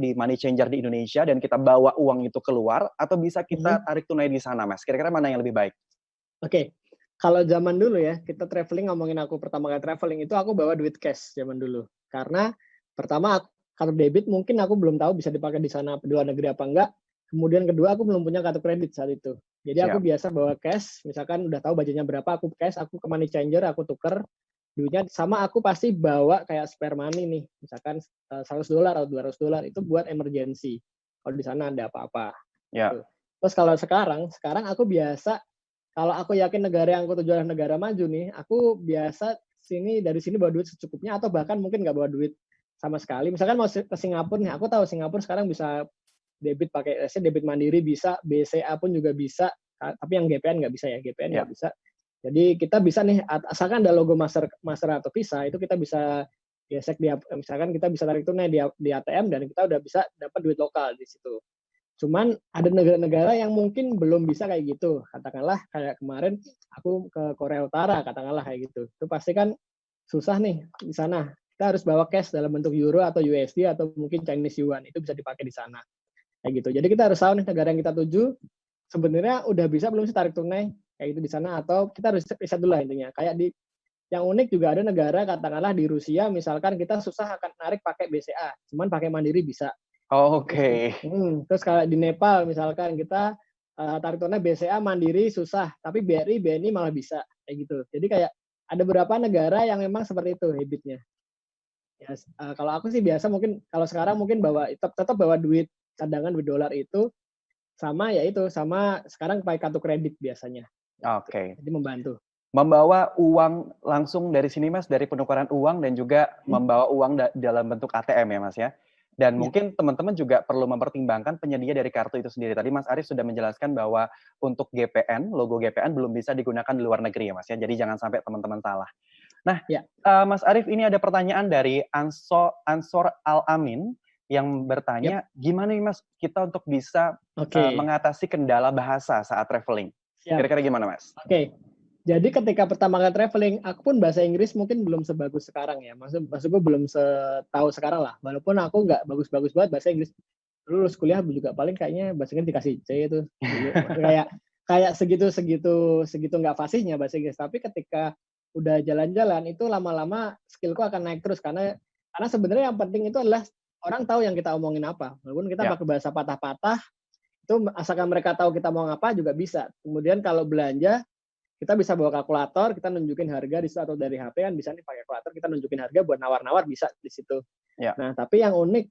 di money changer di Indonesia dan kita bawa uang itu keluar, atau bisa kita tarik tunai di sana, Mas? Kira-kira mana yang lebih baik? Oke. Kalau zaman dulu ya, kita traveling, ngomongin aku pertama kali traveling itu aku bawa duit cash zaman dulu. Karena pertama kartu debit mungkin aku belum tahu bisa dipakai di sana di luar negeri apa enggak. Kemudian kedua, aku belum punya kartu kredit saat itu. Jadi aku Siap. biasa bawa cash, misalkan udah tahu budgetnya berapa, aku cash, aku ke money changer, aku tuker duitnya, sama aku pasti bawa kayak spare money nih, misalkan $100 atau $200 itu buat emergency. Kalau di sana ada apa-apa. Ya. Gitu. Terus kalau sekarang aku biasa, kalau aku yakin negara yang aku tuju adalah negara maju nih, aku biasa dari sini bawa duit secukupnya, atau bahkan mungkin nggak bawa duit sama sekali. Misalkan mau ke Singapura nih, aku tahu Singapura sekarang bisa debit pakai debit mandiri bisa, BCA pun juga bisa, tapi yang GPN nggak bisa ya, GPN nggak bisa. Jadi kita bisa nih, asalkan ada logo Master atau Visa, itu kita bisa gesek misalkan kita bisa tarik tunai di ATM dan kita udah bisa dapat duit lokal di situ. Cuman ada negara-negara yang mungkin belum bisa kayak gitu. Katakanlah kayak kemarin aku ke Korea Utara, katakanlah kayak gitu. Itu pasti kan susah nih di sana. Kita harus bawa cash dalam bentuk euro atau USD atau mungkin Chinese yuan. Itu bisa dipakai di sana. Kayak gitu. Jadi kita harus tahu nih negara yang kita tuju sebenarnya udah bisa belum sih tarik tunai kayak gitu di sana, atau kita harus riset dulu lah intinya. Kayak yang unik juga ada negara katakanlah di Rusia misalkan kita susah akan narik pakai BCA, cuman pakai mandiri bisa. Oh, oke. Terus kalau di Nepal misalkan kita tarik tunai BCA mandiri susah, tapi BRI, BNI malah bisa kayak gitu. Jadi kayak ada beberapa negara yang memang seperti itu habitnya. Ya, kalau aku sih biasa mungkin kalau sekarang mungkin tetap bawa duit cadangan duit dolar itu sama sekarang pakai kartu kredit biasanya. Oke. Jadi membantu. Membawa uang langsung dari sini Mas, dari penukaran uang dan juga membawa uang dalam bentuk ATM ya Mas ya. Dan mungkin teman-teman juga perlu mempertimbangkan penyedia dari kartu itu sendiri. Tadi Mas Arif sudah menjelaskan bahwa untuk GPN, logo GPN belum bisa digunakan di luar negeri ya Mas ya. Jadi jangan sampai teman-teman salah. Nah, Mas Arif, ini ada pertanyaan dari Ansor Al-Amin yang bertanya, gimana nih Mas kita untuk bisa mengatasi kendala bahasa saat traveling? Kira-kira gimana Mas? Jadi ketika pertama kali traveling, aku pun bahasa Inggris mungkin belum sebagus sekarang ya. Maksudku belum setahu sekarang lah. Walaupun aku nggak bagus-bagus banget bahasa Inggris. Lulus kuliah juga paling kayaknya bahasa Inggris dikasih C itu. kayak segitu nggak fasihnya bahasa Inggris. Tapi ketika udah jalan-jalan itu lama-lama skillku akan naik terus karena sebenarnya yang penting itu adalah orang tahu yang kita omongin apa. Walaupun kita pakai bahasa patah-patah, itu asalkan mereka tahu kita mau apa juga bisa. Kemudian kalau belanja kita bisa bawa kalkulator, kita nunjukin harga di situ, atau dari HP kan bisa nih pakai kalkulator, kita nunjukin harga buat nawar-nawar bisa di situ. Nah, tapi yang unik,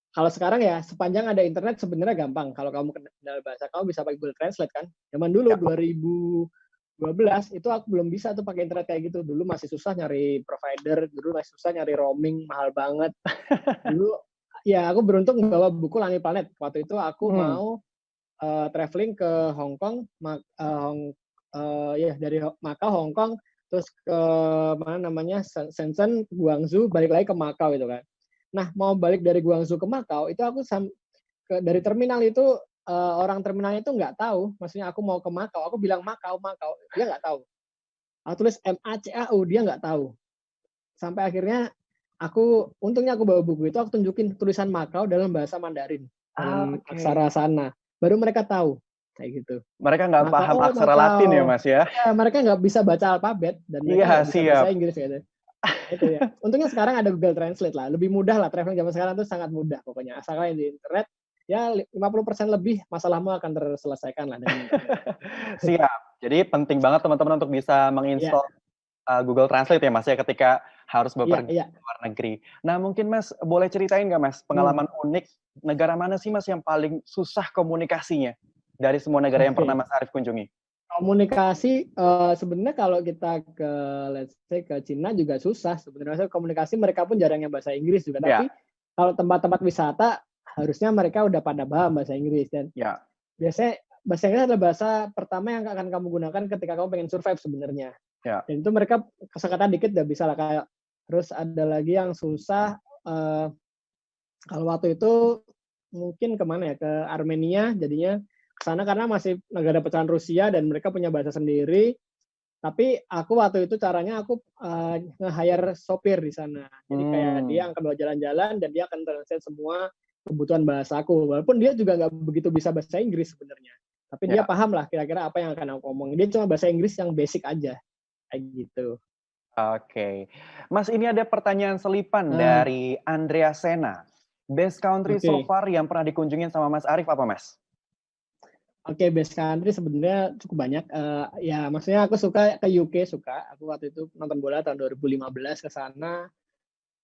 kalau sekarang ya sepanjang ada internet sebenarnya gampang. Kalau kamu kenal bahasa, kamu bisa pakai Google Translate kan. Zaman dulu 2012 itu aku belum bisa tuh pakai internet kayak gitu. Dulu masih susah nyari provider, dulu masih susah nyari roaming, mahal banget. Dulu ya aku beruntung bawa buku Langit Planet. Waktu itu aku mau traveling ke Hong Kong, dari Macau, Hong Kong, terus ke mana namanya Shenzhen, Guangzhou, balik lagi ke Macau itu kan. Nah, mau balik dari Guangzhou ke Macau itu aku dari terminal itu orang terminalnya itu nggak tahu, maksudnya aku mau ke Macau, aku bilang Macau, dia nggak tahu. Aku tulis MACAU, dia nggak tahu. Sampai akhirnya untungnya aku bawa buku itu, aku tunjukin tulisan Macau dalam bahasa Mandarin, dalam aksara sana, baru mereka tahu. Kayak gitu. Mereka nggak paham aksara Latin ya Mas ya? Ya, mereka nggak bisa baca alfabet dan mereka nggak bisa bahasa Inggris gitu. Itu ya. Untungnya sekarang ada Google Translate lah, lebih mudah lah traveling zaman sekarang tuh sangat mudah pokoknya. Asalkan di internet ya 50% lebih masalahmu akan terselesaikan lah dengan internet. Siap. Jadi penting banget teman-teman untuk bisa menginstall Google Translate ya Mas ya ketika harus bepergian ke luar negeri. Nah mungkin Mas boleh ceritain nggak Mas pengalaman unik negara mana sih Mas yang paling susah komunikasinya dari semua negara yang pernah Mas Arif kunjungi? Komunikasi sebenarnya kalau kita ke let's say ke Cina juga susah sebenarnya. Komunikasi mereka pun jarang yang bahasa Inggris juga. Tapi kalau tempat-tempat wisata harusnya mereka udah pada paham bahasa Inggris dan biasanya bahasa Inggris adalah bahasa pertama yang akan kamu gunakan ketika kamu pengen survive sebenarnya. Dan itu mereka kosakata dikit udah bisa lah kayak. Terus ada lagi yang susah kalau waktu itu mungkin kemana ya, ke Armenia jadinya kesana karena masih negara pecahan Rusia dan mereka punya bahasa sendiri. Tapi aku waktu itu caranya aku nge-hire sopir di sana. Jadi kayak dia akan bawa jalan-jalan dan dia akan translate semua kebutuhan bahasaku. Walaupun dia juga nggak begitu bisa bahasa Inggris sebenarnya. Tapi dia paham lah kira-kira apa yang akan aku omong. Dia cuma bahasa Inggris yang basic aja. Kayak gitu. Oke. Mas, ini ada pertanyaan selipan dari Andrea Sena. Best country so Oke. far yang pernah dikunjungin sama Mas Arif apa, Mas? Oke, best country sebenarnya cukup banyak. Ya, maksudnya aku suka ke UK, suka. Aku waktu itu nonton bola tahun 2015 ke sana.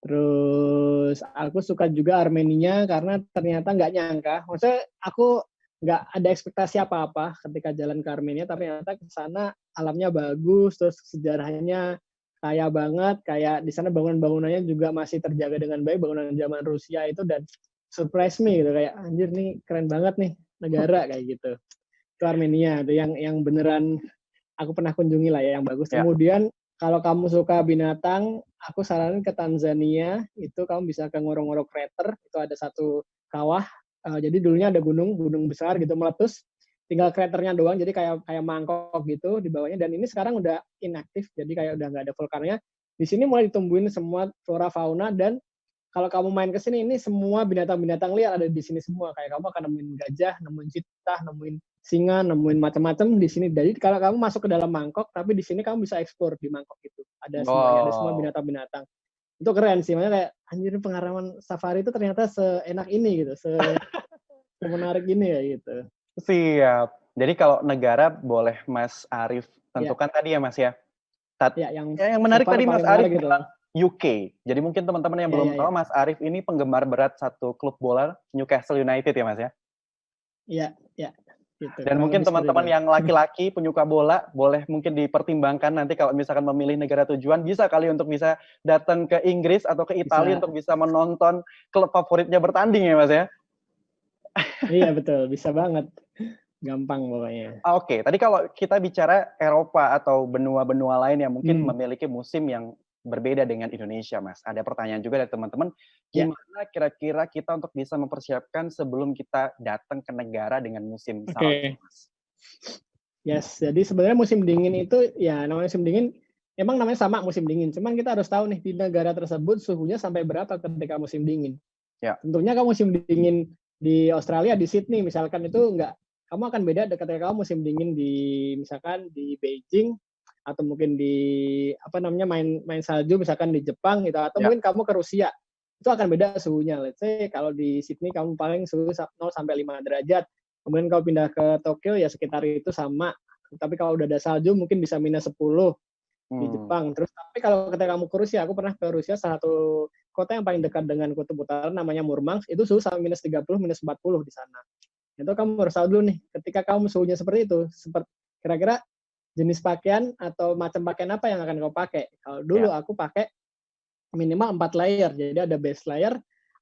Terus aku suka juga Armenia karena ternyata nggak nyangka. Maksudnya aku nggak ada ekspektasi apa-apa ketika jalan ke Armenia, tapi ternyata ke sana alamnya bagus, terus sejarahnya kaya banget, kayak di sana bangunan-bangunannya juga masih terjaga dengan baik, bangunan zaman Rusia itu, dan surprise me gitu, kayak anjir nih keren banget nih negara kayak gitu. Itu Armenia, itu yang beneran aku pernah kunjungi lah ya, yang bagus. Ya. Kemudian kalau kamu suka binatang, aku saranin ke Tanzania. Itu kamu bisa ke Ngorongoro Crater. Itu ada satu kawah. Jadi dulunya ada gunung, gunung besar gitu meletus. Tinggal kraternya doang, jadi kayak kayak mangkok gitu di bawahnya. Dan ini sekarang udah inaktif, jadi kayak udah nggak ada vulkannya. Di sini mulai ditumbuhin semua flora fauna, dan kalau kamu main ke sini, ini semua binatang-binatang liar ada di sini semua. Kayak kamu akan nemuin gajah, nemuin cheetah, nemuin singa, nemuin macam-macam di sini. Jadi kalau kamu masuk ke dalam mangkok, tapi di sini kamu bisa eksplor di mangkok itu. Ada semuanya, ada semua Wow. binatang-binatang. Itu keren sih, makanya kayak anjir pengalaman safari itu ternyata seenak ini gitu, semenarik ini ya gitu. Siap. Jadi kalau negara boleh Mas Arif Ya, tentukan tadi ya, Mas ya? ya yang Yang so menarik far tadi Mas paling Arif menarik gitu. bilang UK. Jadi mungkin teman-teman yang Ya, belum ya, tahu ya. Mas Arif ini penggemar berat satu klub bola Newcastle United ya Mas ya. Iya, ya, gitu. Dan Kurang mungkin lebih seperti itu. teman-teman yang laki-laki penyuka bola boleh mungkin dipertimbangkan nanti kalau misalkan memilih negara tujuan bisa kali untuk bisa datang ke Inggris atau ke Italia Bisa. untuk bisa menonton klub favoritnya bertanding ya Mas ya. Iya betul, bisa banget. Gampang pokoknya. Oke, tadi kalau kita bicara Eropa atau benua-benua lain yang mungkin Hmm, memiliki musim yang berbeda dengan Indonesia, Mas. Ada pertanyaan juga dari teman-teman, ya, gimana kira-kira kita untuk bisa mempersiapkan sebelum kita datang ke negara dengan musim salju, oke. Mas? Yes, jadi sebenarnya musim dingin itu ya namanya musim dingin, emang namanya sama musim dingin. Cuman kita harus tahu nih di negara tersebut suhunya sampai berapa ketika musim dingin. Ya, Tentunya kalau musim dingin di Australia di Sydney misalkan itu enggak, kamu akan beda ketika kamu musim dingin di misalkan di Beijing atau mungkin di apa namanya main main salju misalkan di Jepang gitu atau ya, mungkin kamu ke Rusia. Itu akan beda suhunya. Let's say kalau di Sydney kamu paling suhu 0 sampai 5 derajat. Kemudian kalau pindah ke Tokyo ya sekitar itu sama. Tapi kalau udah ada salju mungkin bisa -10 di hmm, Jepang. Terus tapi kalau ketika kamu ke Rusia, aku pernah ke Rusia, salah satu kota yang paling dekat dengan kutub utara namanya Murmansk, itu suhu sampai -30, -40 di sana. Itu kamu harus tahu dulu nih, ketika kamu suhunya seperti itu, kira-kira jenis pakaian atau macam pakaian apa yang akan kau pakai. Kalau dulu ya, aku pakai minimal 4 layer. Jadi ada base layer,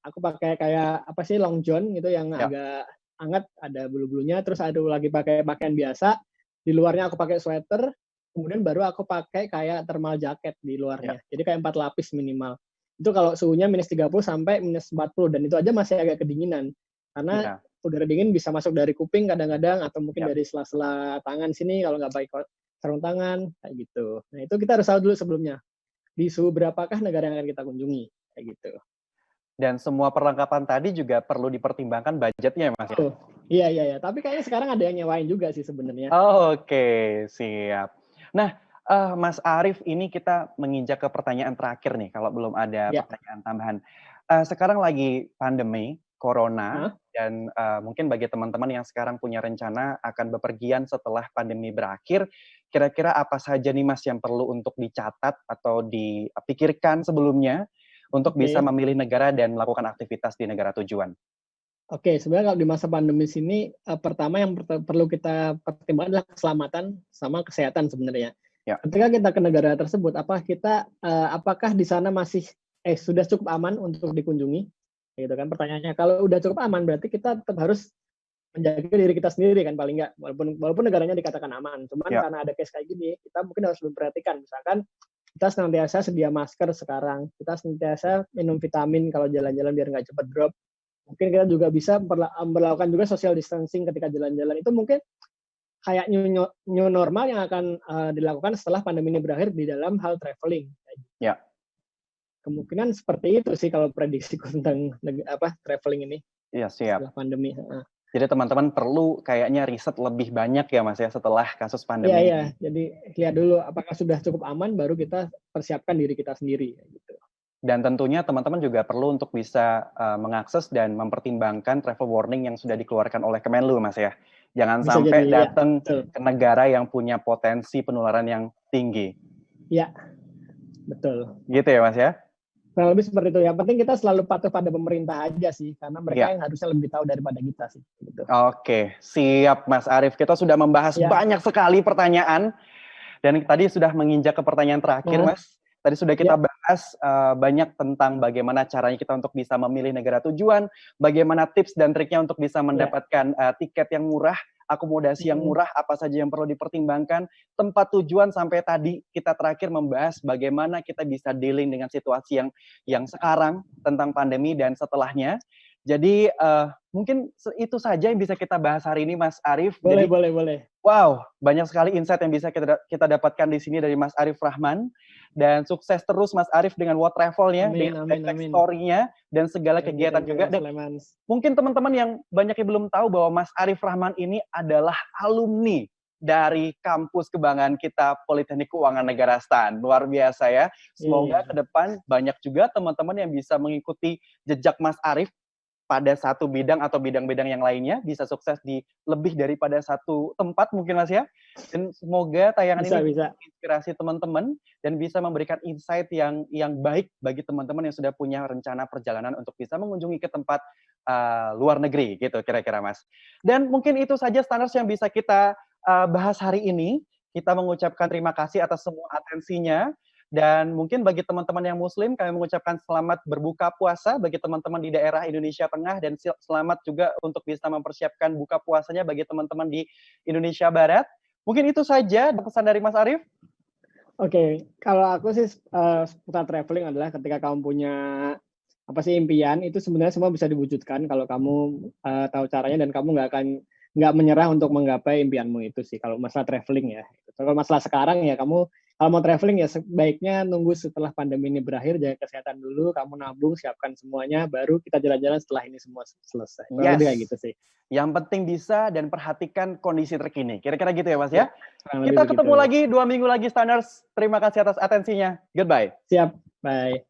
aku pakai kayak apa sih long john gitu yang ya, agak hangat, ada bulu-bulunya, terus ada lagi pakai pakaian biasa, di luarnya aku pakai sweater, kemudian baru aku pakai kayak thermal jacket di ya, luarnya. Jadi kayak 4 lapis minimal. Itu kalau suhunya -30 sampai -40 dan itu aja masih agak kedinginan. Karena ya, udara dingin bisa masuk dari kuping kadang-kadang atau mungkin ya. dari sela-sela tangan sini kalau nggak pakai sarung tangan kayak gitu. Nah, itu kita harus tahu dulu sebelumnya di suhu berapakah negara yang akan kita kunjungi, kayak gitu. Dan semua perlengkapan tadi juga perlu dipertimbangkan budgetnya ya, Mas ya? Oh, iya iya iya, tapi kayaknya sekarang ada yang nyewain juga sih sebenarnya. Oke, siap. Nah, Mas Arif, ini kita menginjak ke pertanyaan terakhir nih, kalau belum ada Ya, pertanyaan tambahan. Sekarang lagi pandemi, corona, heeh, dan mungkin bagi teman-teman yang sekarang punya rencana akan bepergian setelah pandemi berakhir, kira-kira apa saja nih Mas yang perlu untuk dicatat atau dipikirkan sebelumnya untuk bisa oke. memilih negara dan melakukan aktivitas di negara tujuan? Oke, sebenarnya kalau di masa pandemi sini, pertama yang perlu kita pertimbangkan adalah keselamatan sama kesehatan sebenarnya. Ya, Ketika kita ke negara tersebut, apakah di sana masih sudah cukup aman untuk dikunjungi? Gitu kan pertanyaannya. Kalau udah cukup aman berarti kita tetap harus menjaga diri kita sendiri kan paling nggak, walaupun walaupun negaranya dikatakan aman, cuman ya, karena ada case kayak gini, kita mungkin harus memperhatikan. Misalkan kita senantiasa sedia masker sekarang, kita senantiasa minum vitamin kalau jalan-jalan biar nggak cepat drop. Mungkin kita juga bisa melakukan juga social distancing ketika jalan-jalan. Itu mungkin kayak new normal yang akan dilakukan setelah pandemi ini berakhir di dalam hal traveling. ya. Kemungkinan seperti itu sih kalau prediksiku tentang traveling ini Iya, siap. setelah pandemi. Jadi teman-teman perlu kayaknya riset lebih banyak ya Mas ya setelah kasus Iya pandemi iya, ini. jadi lihat dulu apakah sudah cukup aman baru kita persiapkan diri kita sendiri gitu. Dan tentunya teman-teman juga perlu untuk bisa mengakses dan mempertimbangkan travel warning yang sudah dikeluarkan oleh Kemenlu, Mas ya. Jangan Bisa sampai jadi, ya, datang betul. ke negara yang punya potensi penularan yang tinggi. Ya, betul. Gitu ya, Mas ya? Kurang lebih seperti itu. Yang penting kita selalu patuh pada pemerintah aja sih, karena mereka Iya. yang harusnya lebih tahu daripada kita sih. Gitu. Oke, siap Mas Arief. Kita sudah membahas Ya. banyak sekali pertanyaan. Dan tadi sudah menginjak ke pertanyaan terakhir, Mas. Tadi sudah kita bahas banyak tentang bagaimana caranya kita untuk bisa memilih negara tujuan, bagaimana tips dan triknya untuk bisa mendapatkan tiket yang murah, akomodasi yang murah, apa saja yang perlu dipertimbangkan, tempat tujuan, sampai tadi kita terakhir membahas bagaimana kita bisa dealing dengan situasi yang sekarang tentang pandemi dan setelahnya. Jadi mungkin itu saja yang bisa kita bahas hari ini, Mas Arief. Boleh, Jadi, boleh. wow, banyak sekali insight yang bisa kita dapatkan di sini dari Mas Arief Rahman. Dan sukses terus Mas Arief dengan What Travel-nya, dengan Amin. story-nya, dan segala kegiatan juga. Dan mungkin teman-teman yang banyak yang belum tahu bahwa Mas Arief Rahman ini adalah alumni dari kampus kebanggaan kita, Politeknik Keuangan Negara STAN. Luar biasa ya. Semoga ke depan banyak juga teman-teman yang bisa mengikuti jejak Mas Arief pada satu bidang atau bidang-bidang yang lainnya, bisa sukses di lebih daripada satu tempat mungkin Mas ya. Dan semoga tayangan ini bisa menginspirasi teman-teman dan bisa memberikan insight yang baik bagi teman-teman yang sudah punya rencana perjalanan untuk bisa mengunjungi ke tempat luar negeri gitu kira-kira Mas. Dan mungkin itu saja Standers yang bisa kita bahas hari ini. Kita mengucapkan terima kasih atas semua atensinya. Dan mungkin bagi teman-teman yang muslim, kami mengucapkan selamat berbuka puasa bagi teman-teman di daerah Indonesia Tengah, dan selamat juga untuk bisa mempersiapkan buka puasanya bagi teman-teman di Indonesia Barat. Mungkin itu saja pesan dari Mas Arief. Oke, kalau aku sih seputar traveling adalah ketika kamu punya impian, itu sebenarnya semua bisa diwujudkan kalau kamu tahu caranya dan kamu nggak menyerah untuk menggapai impianmu itu sih. Kalau masalah traveling ya. Kalau masalah sekarang ya kamu kalau mau traveling ya sebaiknya nunggu setelah pandemi ini berakhir, jaga kesehatan dulu, kamu nabung, siapkan semuanya, baru kita jalan-jalan setelah ini semua selesai. Lebih kayak gitu sih. Yang penting bisa dan perhatikan kondisi terkini. Kira-kira gitu ya Mas ya? Kita ketemu lagi 2 minggu lagi Standers. Terima kasih atas atensinya. Goodbye. Siap, bye.